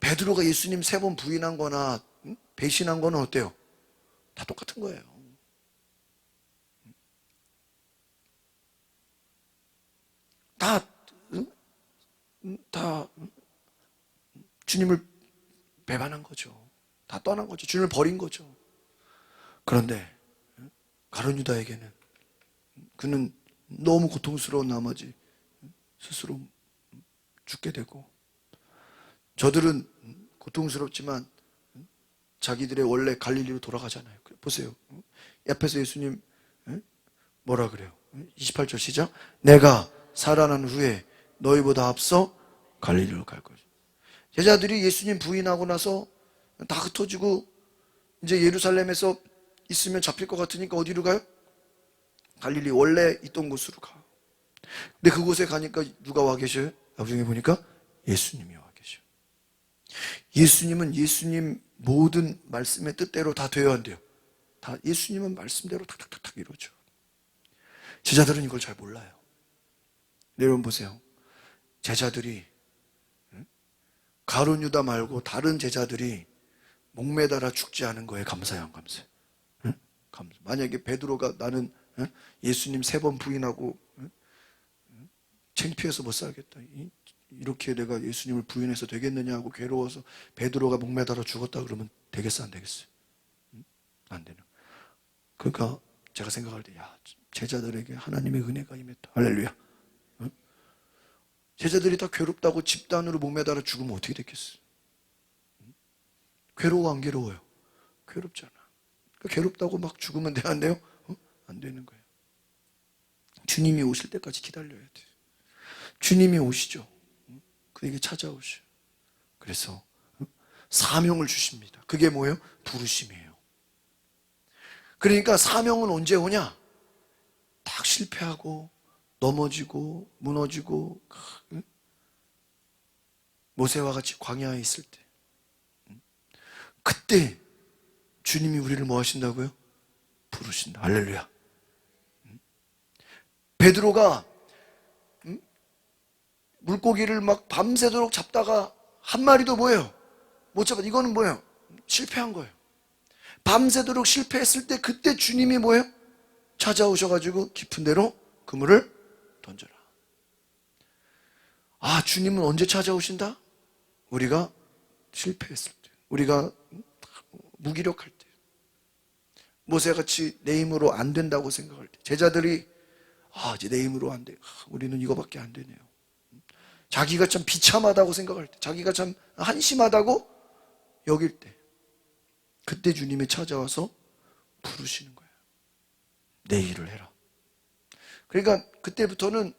A: 베드로가 예수님 3번 부인한 거나 배신한 거는 어때요? 다 똑같은 거예요. 다 주님을 배반한 거죠. 다 떠난 거죠. 주님을 버린 거죠. 그런데 가룟 유다에게는 그는 너무 고통스러운 나머지 스스로 죽게 되고 저들은 고통스럽지만 자기들의 원래 갈릴리로 돌아가잖아요. 보세요. 옆에서 예수님 뭐라 그래요? 28절 시작. 내가 살아난 후에 너희보다 앞서 갈릴리로 갈 거죠. 제자들이 예수님 부인하고 나서 다 흩어지고 이제 예루살렘에서 있으면 잡힐 것 같으니까 어디로 가요? 갈릴리 원래 있던 곳으로 가. 근데 그곳에 가니까 누가 와 계셔요? 나중에 보니까 예수님이 와 계셔. 예수님은 예수님 모든 말씀의 뜻대로 다 되어야 한대요. 다 예수님은 말씀대로 탁탁탁탁 이루어져. 제자들은 이걸 잘 몰라요. 여러분 보세요. 제자들이 가룟 유다 말고 다른 제자들이 목매달아 죽지 않은 거에 감사해요, 안 감사해요? 만약에 베드로가 나는 예수님 3번 부인하고 창피해서 못 살겠다. 이렇게 내가 예수님을 부인해서 되겠느냐 하고 괴로워서 베드로가 목매달아 죽었다 그러면 되겠어 안 되겠어요? 안 되는. 그러니까 제가 생각할 때 야, 제자들에게 하나님의 은혜가 임했다. 할렐루야. 제자들이 다 괴롭다고 집단으로 목매달아 죽으면 어떻게 됐겠어요? 괴로워 안 괴로워요? 괴롭잖아. 그러니까 괴롭다고 막 죽으면 돼 안 돼요? 안 되는 거예요. 주님이 오실 때까지 기다려야 돼요. 주님이 오시죠. 그에게 찾아오셔. 그래서 사명을 주십니다. 그게 뭐예요? 부르심이에요. 그러니까 사명은 언제 오냐? 딱 실패하고 넘어지고 무너지고 모세와 같이 광야에 있을 때, 그때 주님이 우리를 뭐 하신다고요? 부르신다. 할렐루야. 베드로가 물고기를 막 밤새도록 잡다가 한 마리도 뭐예요? 못 잡아. 이거는 뭐예요? 실패한 거예요. 밤새도록 실패했을 때 그때 주님이 뭐예요? 찾아오셔가지고 깊은 데로 그물을 던져라. 아, 주님은 언제 찾아오신다? 우리가 실패했을 때, 우리가 무기력할 때, 모세같이 내 힘으로 안 된다고 생각할 때, 제자들이 이제 내 힘으로 안 돼. 우리는 이거밖에 안 되네요. 자기가 참 비참하다고 생각할 때, 자기가 참 한심하다고 여길 때, 그때 주님이 찾아와서 부르시는 거예요. 내 일을 해라. 그러니까 그때부터는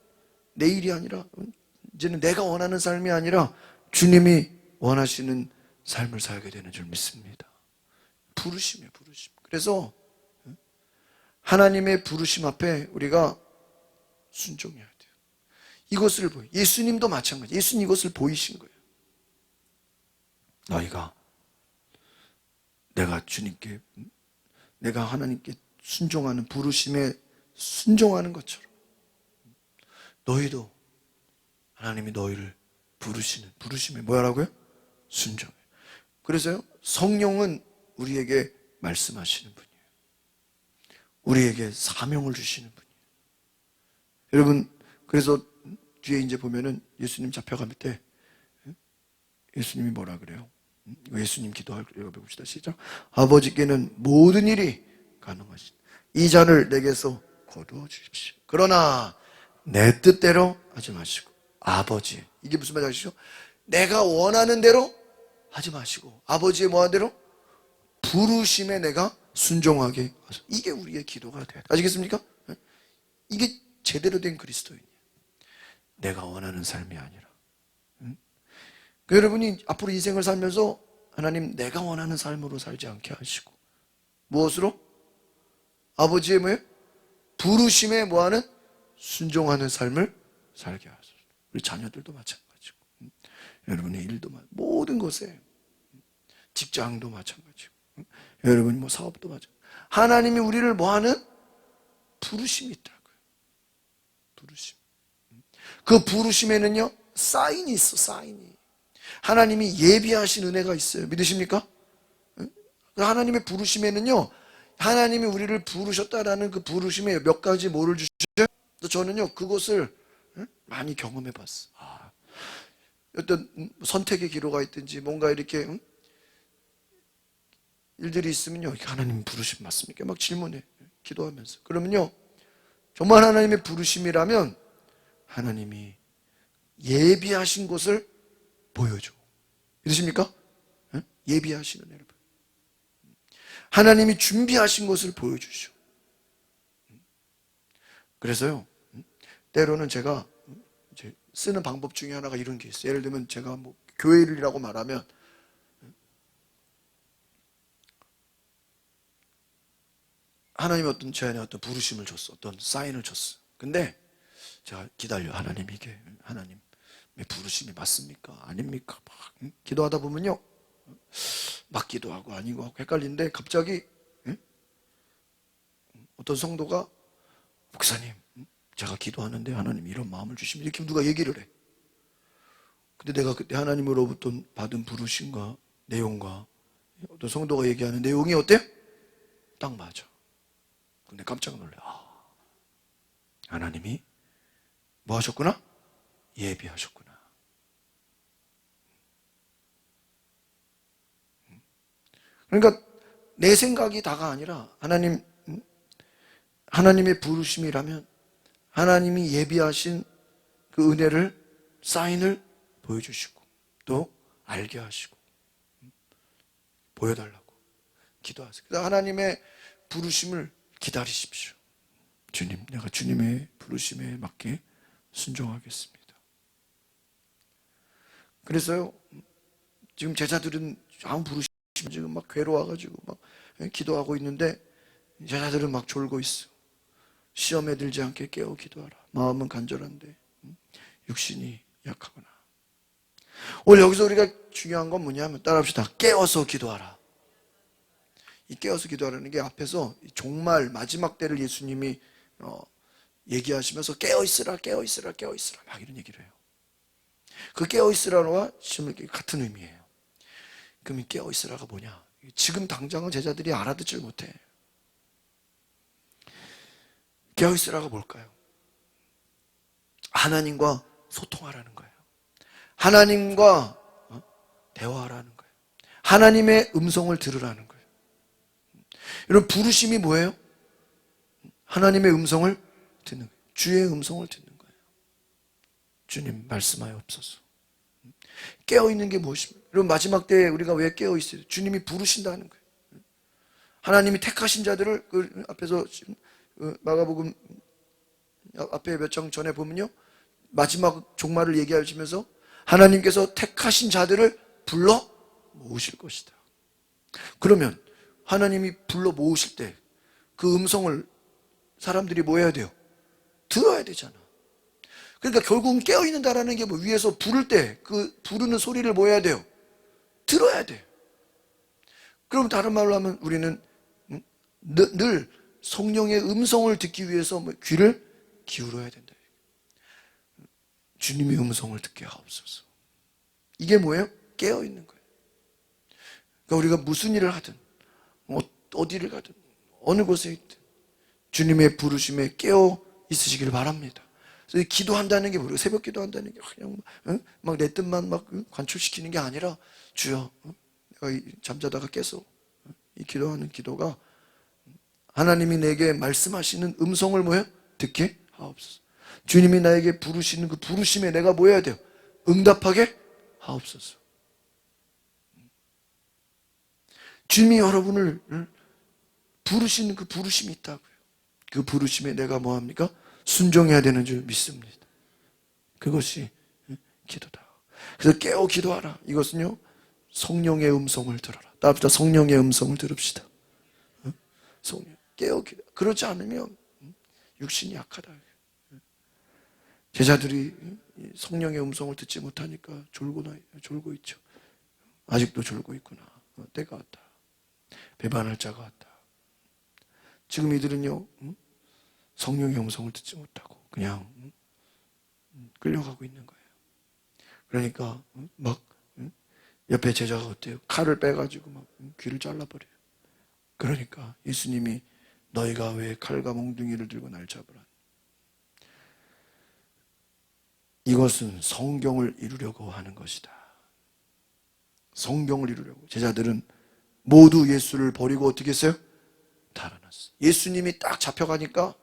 A: 내 일이 아니라, 이제는 내가 원하는 삶이 아니라 주님이 원하시는 삶을 살게 되는 줄 믿습니다. 부르심이에요, 부르심. 그래서 하나님의 부르심 앞에 우리가 순종해야 돼요. 이것을 보여. 예수님도 마찬가지. 예수님 이것을 보이신 거예요. 너희가 내가 주님께, 내가 하나님께 순종하는 부르심에 순종하는 것처럼 너희도 하나님이 너희를 부르시는 부르심에 뭐라고요? 순종해. 그래서요, 성령은 우리에게 말씀하시는 분이에요. 우리에게 사명을 주시는 분이에요. 여러분, 그래서 뒤에 이제 보면은 예수님 잡혀갈 때 예수님이 뭐라 그래요? 예수님 기도할 읽어봅시다. 시작. 아버지께는 모든 일이 가능하신 이 잔을 내게서 거두어 주십시오. 그러나 내 뜻대로 하지 마시고 아버지, 이게 무슨 말인지 아시죠? 내가 원하는 대로 하지 마시고 아버지의 뭐한 대로 부르심에 내가 순종하게 하소서. 이게 우리의 기도가 돼요. 아시겠습니까? 이게 제대로 된 그리스도인이에요. 내가 원하는 삶이 아니라. 여러분이 앞으로 인생을 살면서 하나님, 내가 원하는 삶으로 살지 않게 하시고 무엇으로? 아버지의 뭐예요? 부르심에 뭐하는? 순종하는 삶을 살게 하소서. 우리 자녀들도 마찬가지고, 여러분의 일도 모든 것에, 직장도 마찬가지고, 여러분 뭐 사업도 마찬가지고, 하나님이 우리를 뭐하는? 부르심이 있다고요. 부르심. 그 부르심에는요 사인이 있어. 사인이. 하나님이 예비하신 은혜가 있어요. 믿으십니까? 하나님의 부르심에는요, 하나님이 우리를 부르셨다라는 그 부르심에 몇 가지 뭐를 주시죠? 저는요 그것을 많이 경험해 봤어요. 어떤 선택의 기로가 있든지 뭔가 이렇게 일들이 있으면요, 하나님 부르심 맞습니까? 막 질문해, 기도하면서. 그러면요, 정말 하나님의 부르심이라면 하나님이 예비하신 곳을 보여줘. 믿으십니까? 예비하시는 여러분. 하나님이 준비하신 것을 보여주시오. 그래서요, 때로는 제가 이제 쓰는 방법 중에 하나가 이런 게 있어요. 예를 들면 제가 뭐 교회 일이라고 말하면 하나님이 어떤 제 안에 어떤 부르심을 줬어. 어떤 사인을 줬어. 근데 제가 기다려. 하나님, 이게 하나님의 부르심이 맞습니까? 아닙니까? 막 기도하다 보면요, 맞기도 하고 아닌 것 같고 헷갈리는데 갑자기 어떤 성도가 목사님, 제가 기도하는데 하나님 이런 마음을 주시면 이렇게 누가 얘기를 해. 근데 내가 그때 하나님으로부터 받은 부르심과 내용과 어떤 성도가 얘기하는 내용이 어때요? 딱 맞아. 근데 깜짝 놀래. 하나님이 뭐 하셨구나? 예비하셨구나. 그러니까 내 생각이 다가 아니라 하나님의 부르심이라면 하나님이 예비하신 그 은혜를, 사인을 보여주시고 또 알게 하시고 보여달라고 기도하세요. 그래서 하나님의 부르심을 기다리십시오. 주님, 내가 주님의 부르심에 맞게 순종하겠습니다. 그래서요, 지금 제자들은 아무 부르심 지금 막 괴로워가지고 막 기도하고 있는데 제자들은 막 졸고 있어. 시험에 들지 않게 깨어 기도하라. 마음은 간절한데 육신이 약하구나. 오늘 여기서 우리가 중요한 건 뭐냐면 따라합시다. 깨어서 기도하라. 이 깨어서 기도하라는 게 앞에서 종말 마지막 때를 예수님이 얘기하시면서 깨어있으라 깨어있으라 깨어있으라 막 이런 얘기를 해요. 그 깨어있으라와 지금 같은 의미예요. 그럼 이 깨어있으라가 뭐냐? 지금 당장은 제자들이 알아듣질 못해. 깨어있으라가 뭘까요? 하나님과 소통하라는 거예요. 하나님과 대화하라는 거예요. 하나님의 음성을 들으라는 거예요. 여러분, 부르심이 뭐예요? 하나님의 음성을 듣는 거예요. 주의 음성을 듣는 거예요. 주님 말씀하여 없소서. 깨어있는 게 무엇입니까? 여러분, 마지막 때에 우리가 왜 깨어있어요? 주님이 부르신다는 거예요. 하나님이 택하신 자들을 그 앞에서 지금 마가복음 앞에 몇 장 전에 보면요, 마지막 종말을 얘기하시면서 하나님께서 택하신 자들을 불러 모으실 것이다. 그러면 하나님이 불러 모으실 때 그 음성을 사람들이 뭐 해야 돼요? 들어야 되잖아. 그러니까 결국은 깨어있는다라는 게 뭐, 위에서 부를 때 그 부르는 소리를 뭐 해야 돼요? 들어야 돼. 그럼 다른 말로 하면 우리는 늘 성령의 음성을 듣기 위해서 귀를 기울여야 된다. 주님의 음성을 듣게 하옵소서. 이게 뭐예요? 깨어있는 거예요. 그러니까 우리가 무슨 일을 하든 어디를 가든 어느 곳에 있든 주님의 부르심에 깨어 있으시기를 바랍니다. 그래서 기도한다는 게 뭐예요? 새벽 기도한다는 게 그냥 막 내 뜻만 막 관철시키는 게 아니라, 주여, 내가 잠자다가 깨서 이 기도하는 기도가 하나님이 내게 말씀하시는 음성을 뭐예요? 듣게 하옵소서. 주님이 나에게 부르시는 그 부르심에 내가 뭐 해야 돼요? 응답하게 하옵소서. 주님이 여러분을 부르시는 그 부르심이 있다고요. 그 부르심에 내가 뭐합니까? 순종해야 되는 줄 믿습니다. 그것이 기도다. 그래서 깨어 기도하라. 이것은요, 성령의 음성을 들어라. 따라합시다. 성령의 음성을 들읍시다. 성령, 깨어 기도. 그렇지 않으면 육신이 약하다. 제자들이 성령의 음성을 듣지 못하니까 졸고 있죠. 아직도 졸고 있구나. 때가 왔다. 배반할 자가 왔다. 지금 이들은요, 성령의 음성을 듣지 못하고 그냥 끌려가고 있는 거예요. 그러니까 막 옆에 제자가 어때요? 칼을 빼가지고 막 귀를 잘라버려요. 그러니까 예수님이 너희가 왜 칼과 몽둥이를 들고 날 잡으라. 이것은 성경을 이루려고 하는 것이다. 성경을 이루려고. 제자들은 모두 예수를 버리고 어떻게 했어요? 달아났어요. 예수님이 딱 잡혀가니까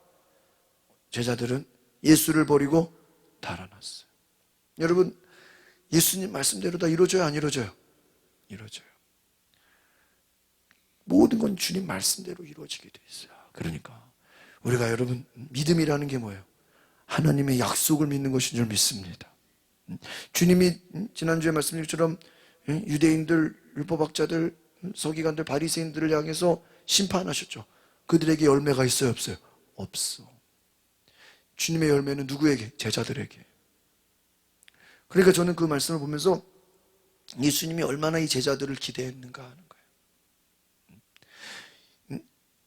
A: 제자들은 예수를 버리고 달아났어요. 여러분, 예수님 말씀대로 다 이루어져요? 안 이루어져요? 이루어져요. 모든 건 주님 말씀대로 이루어지게 돼 있어요. 그러니까 우리가, 여러분, 믿음이라는 게 뭐예요? 하나님의 약속을 믿는 것인 줄 믿습니다. 주님이 지난주에 말씀드린 것처럼 유대인들, 율법학자들, 서기관들, 바리새인들을 향해서 심판하셨죠. 그들에게 열매가 있어요, 없어요? 없어. 주님의 열매는 누구에게? 제자들에게. 그러니까 저는 그 말씀을 보면서 예수님이 얼마나 이 제자들을 기대했는가 하는 거예요.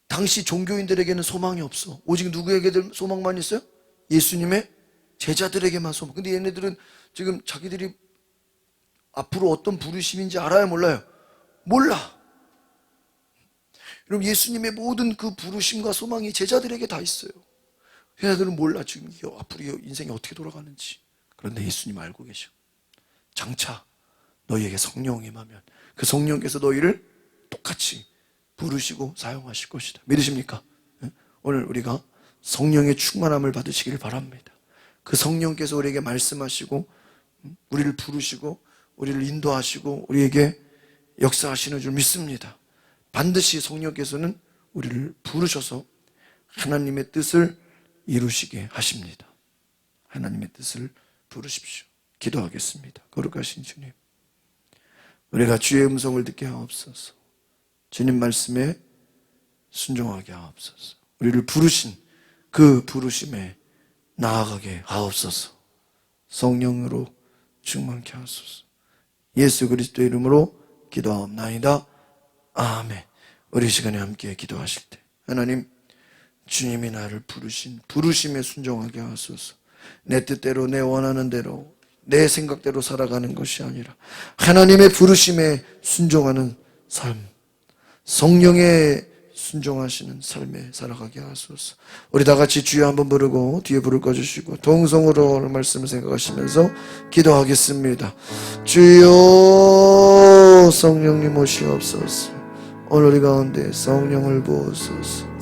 A: 당시 종교인들에게는 소망이 없어. 오직 누구에게 소망만 있어요? 예수님의 제자들에게만 소망. 근데 얘네들은 지금 자기들이 앞으로 어떤 부르심인지 알아요, 몰라요? 몰라. 여러분, 예수님의 모든 그 부르심과 소망이 제자들에게 다 있어요. 제자들은 몰라, 지금 앞으로 인생이 어떻게 돌아가는지. 그런데 예수님 알고 계셔. 장차 너희에게 성령이 임하면 그 성령께서 너희를 똑같이 부르시고 사용하실 것이다. 믿으십니까? 오늘 우리가 성령의 충만함을 받으시길 바랍니다. 그 성령께서 우리에게 말씀하시고 우리를 부르시고 우리를 인도하시고 우리에게 역사하시는 줄 믿습니다. 반드시 성령께서는 우리를 부르셔서 하나님의 뜻을 이루시게 하십니다. 하나님의 뜻을 부르십시오. 기도하겠습니다. 거룩하신 주님, 우리가 주의 음성을 듣게 하옵소서. 주님 말씀에 순종하게 하옵소서. 우리를 부르신 그 부르심에 나아가게 하옵소서. 성령으로 충만케 하소서. 예수 그리스도 이름으로 기도하옵나이다. 아멘. 우리 시간에 함께 기도하실 때 하나님, 주님이 나를 부르신 부르심에 순종하게 하소서. 내 뜻대로, 내 원하는 대로, 내 생각대로 살아가는 것이 아니라 하나님의 부르심에 순종하는 삶, 성령에 순종하시는 삶에 살아가게 하소서. 우리 다 같이 주여 한번 부르고 뒤에 불을 꺼주시고 동성으로 말씀을 생각하시면서 기도하겠습니다. 주여, 성령님 오시옵소서. 오늘 우리 가운데 성령을 부으소서.